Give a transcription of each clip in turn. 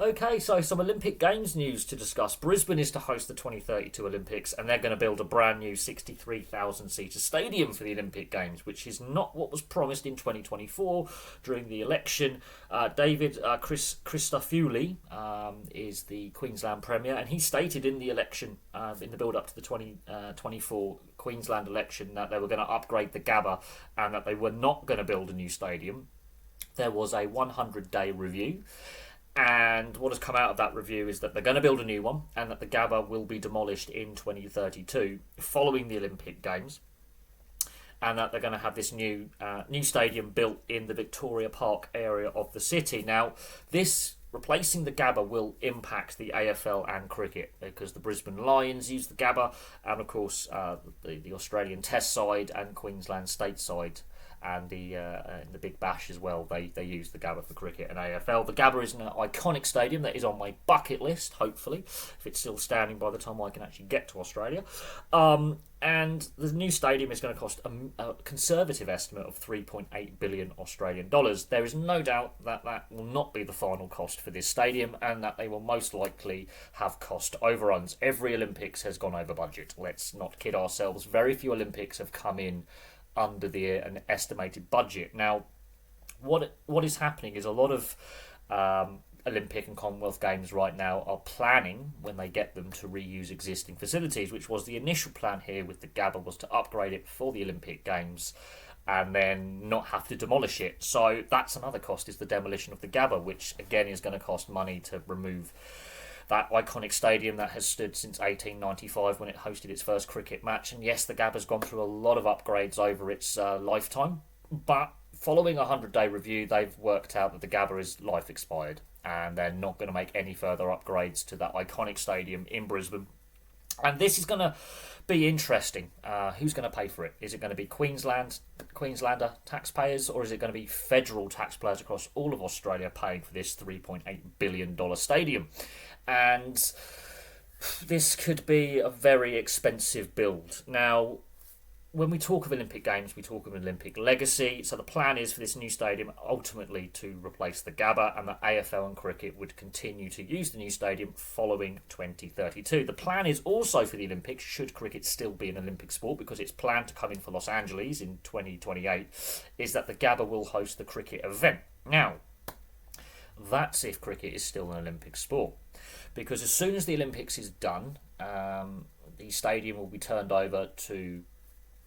Okay, so some Olympic Games news to discuss. Brisbane is to host the 2032 Olympics, and they're going to build a brand new 63,000-seater stadium for the Olympic Games, which is not what was promised in 2024 during the election. Christofouli is the Queensland Premier, and he stated in the election, in the build-up to the 2024 Queensland election, that they were going to upgrade the Gabba and that they were not going to build a new stadium. There was a 100-day review. And what has come out of that review is that they're going to build a new one and that the Gabba will be demolished in 2032 following the Olympic Games. And that they're going to have this new stadium built in the Victoria Park area of the city. Now, this replacing the Gabba will impact the AFL and cricket because the Brisbane Lions use the Gabba, and of course the Australian Test side and Queensland State side and the Big Bash as well. They use the Gabba for cricket and AFL. The Gabba is an iconic stadium that is on my bucket list, hopefully, if it's still standing by the time I can actually get to Australia. And the new stadium is going to cost a conservative estimate of 3.8 billion Australian dollars. There is no doubt that that will not be the final cost for this stadium, and that they will most likely have cost overruns. Every Olympics has gone over budget. Let's not kid ourselves. Very few Olympics have come in under an estimated budget. Now, what is happening is a lot of Olympic and Commonwealth Games right now are planning, when they get them, to reuse existing facilities, which was the initial plan here with the Gabba, was to upgrade it for the Olympic Games and then not have to demolish it. So that's another cost, is the demolition of the Gabba, which again is going to cost money to remove that iconic stadium that has stood since 1895 when it hosted its first cricket match. And yes, the Gabba's gone through a lot of upgrades over its lifetime, but following a 100-day review, they've worked out that the Gabba is life expired, and they're not going to make any further upgrades to that iconic stadium in Brisbane. And this is going to be interesting. Who's going to pay for it? Is it going to be Queenslander taxpayers, or is it going to be federal taxpayers across all of Australia paying for this $3.8 billion stadium? And this could be a very expensive build. Now, when we talk of Olympic Games, we talk of an Olympic legacy. So the plan is for this new stadium ultimately to replace the Gabba, and the AFL and cricket would continue to use the new stadium following 2032. The plan is also for the Olympics, should cricket still be an Olympic sport, because it's planned to come in for Los Angeles in 2028, is that the Gabba will host the cricket event. Now, that's if cricket is still an Olympic sport. Because as soon as the Olympics is done, the stadium will be turned over to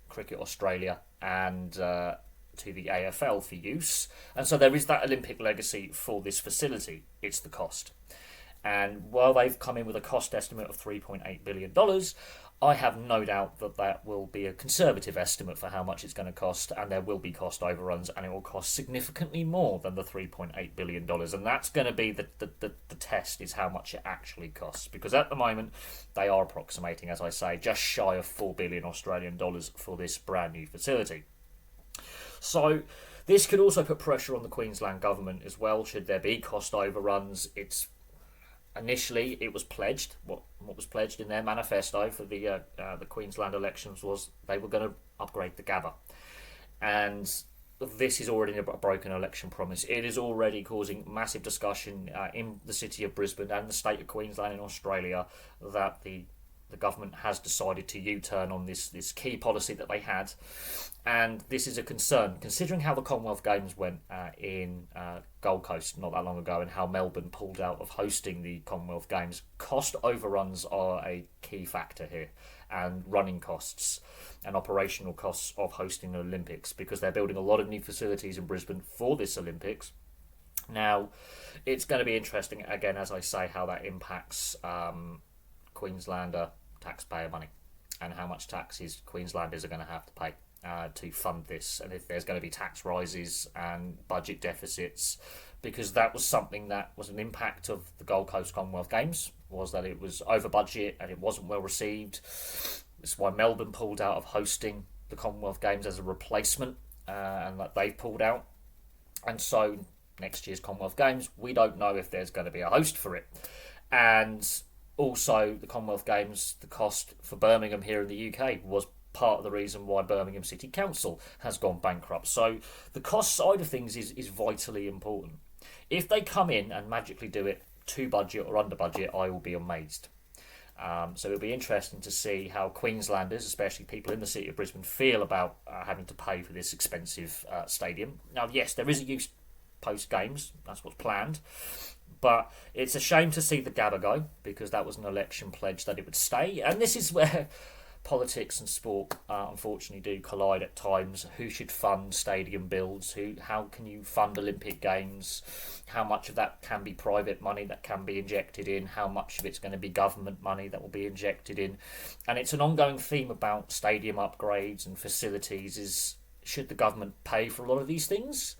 Cricket Australia and to the AFL for use. And so there is that Olympic legacy for this facility. It's the cost. And while they've come in with a cost estimate of $3.8 billion, I have no doubt that that will be a conservative estimate for how much it's going to cost, and there will be cost overruns, and it will cost significantly more than the $3.8 billion. And that's going to be the test, is how much it actually costs. Because at the moment, they are approximating, as I say, just shy of 4 billion Australian dollars for this brand new facility. So this could also put pressure on the Queensland government as well, should there be cost overruns. Initially, it was pledged. What was pledged in their manifesto for the Queensland elections was they were going to upgrade the Gabba, and this is already a broken election promise. It is already causing massive discussion in the city of Brisbane and the state of Queensland in Australia that the government has decided to U-turn on this key policy that they had, and this is a concern considering how the Commonwealth Games went in Gold Coast not that long ago, and how Melbourne pulled out of hosting the Commonwealth Games. Cost overruns are a key factor here, and running costs and operational costs of hosting the Olympics, because they're building a lot of new facilities in Brisbane for this Olympics. Now, it's going to be interesting, again, as I say, how that impacts Queenslander taxpayer money, and how much taxes Queenslanders are going to have to pay to fund this, and if there's going to be tax rises and budget deficits, because that was something that was an impact of the Gold Coast Commonwealth Games, was that it was over budget and it wasn't well received. That's why Melbourne pulled out of hosting the Commonwealth Games as a replacement, and that they've pulled out. And so next year's Commonwealth Games, we don't know if there's going to be a host for it. And also, the Commonwealth Games, the cost for Birmingham here in the UK was part of the reason why Birmingham City Council has gone bankrupt. So the cost side of things is vitally important. If they come in and magically do it to budget or under budget, I will be amazed. So it'll be interesting to see how Queenslanders, especially people in the city of Brisbane, feel about having to pay for this expensive stadium. Now, yes, there is a use post games, that's what's planned, but it's a shame to see the Gabba go, because that was an election pledge that it would stay, and this is where politics and sport unfortunately do collide at times. Who should fund stadium builds? How can you fund Olympic Games? How much of that can be private money that can be injected in? How much of it's going to be government money that will be injected in? And it's an ongoing theme about stadium upgrades and facilities is, should the government pay for a lot of these things,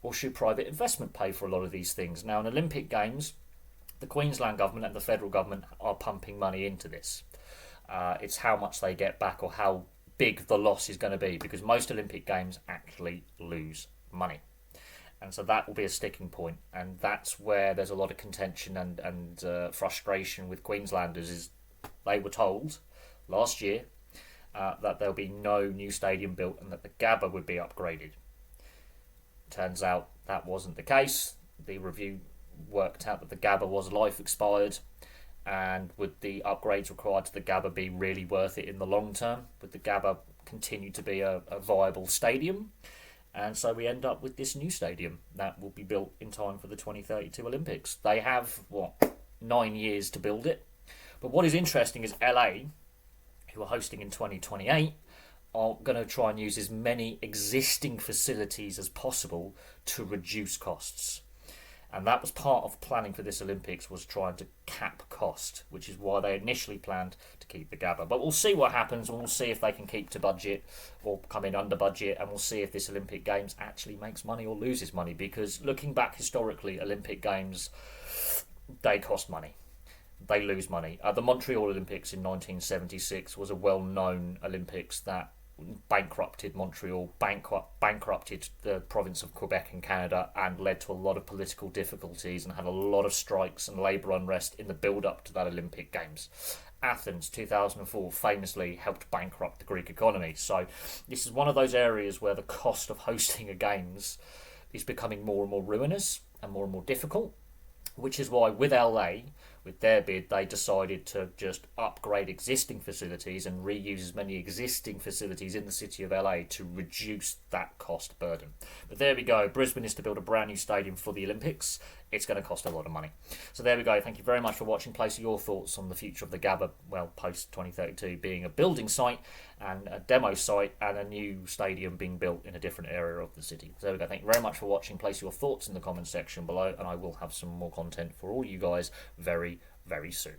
or should private investment pay for a lot of these things? Now, in Olympic Games, the Queensland government and the federal government are pumping money into this. It's how much they get back or how big the loss is going to be, because most Olympic Games actually lose money. And so that will be a sticking point, and that's where there's a lot of contention and frustration with Queenslanders. Is they were told last year that there'll be no new stadium built and that the Gabba would be upgraded. Turns out that wasn't the case. The review worked out that the Gabba was life expired. And would the upgrades required to the Gabba be really worth it in the long term? Would the Gabba continue to be a viable stadium? And so we end up with this new stadium that will be built in time for the 2032 Olympics. They have, 9 years to build it. But what is interesting is LA, who are hosting in 2028, are going to try and use as many existing facilities as possible to reduce costs. And that was part of planning for this Olympics, was trying to cap cost, which is why they initially planned to keep the Gabba. But we'll see what happens, and we'll see if they can keep to budget or come in under budget, and we'll see if this Olympic Games actually makes money or loses money. Because looking back historically, Olympic Games, they cost money. They lose money. The Montreal Olympics in 1976 was a well-known Olympics that bankrupted Montreal, bankrupted the province of Quebec in Canada, and led to a lot of political difficulties and had a lot of strikes and labour unrest in the build-up to that Olympic Games. Athens 2004 famously helped bankrupt the Greek economy. So this is one of those areas where the cost of hosting a Games is becoming more and more ruinous and more difficult, which is why with LA, with their bid, they decided to just upgrade existing facilities and reuse as many existing facilities in the city of LA to reduce that cost burden. But there we go. Brisbane is to build a brand new stadium for the Olympics. It's going to cost a lot of money. So there we go. Thank you very much for watching. Place your thoughts on the future of the Gabba, post 2032 being a building site and a demo site and a new stadium being built in a different area of the city. So there we go. Thank you very much for watching. Place your thoughts in the comments section below, and I will have some more content for all you guys very, very soon.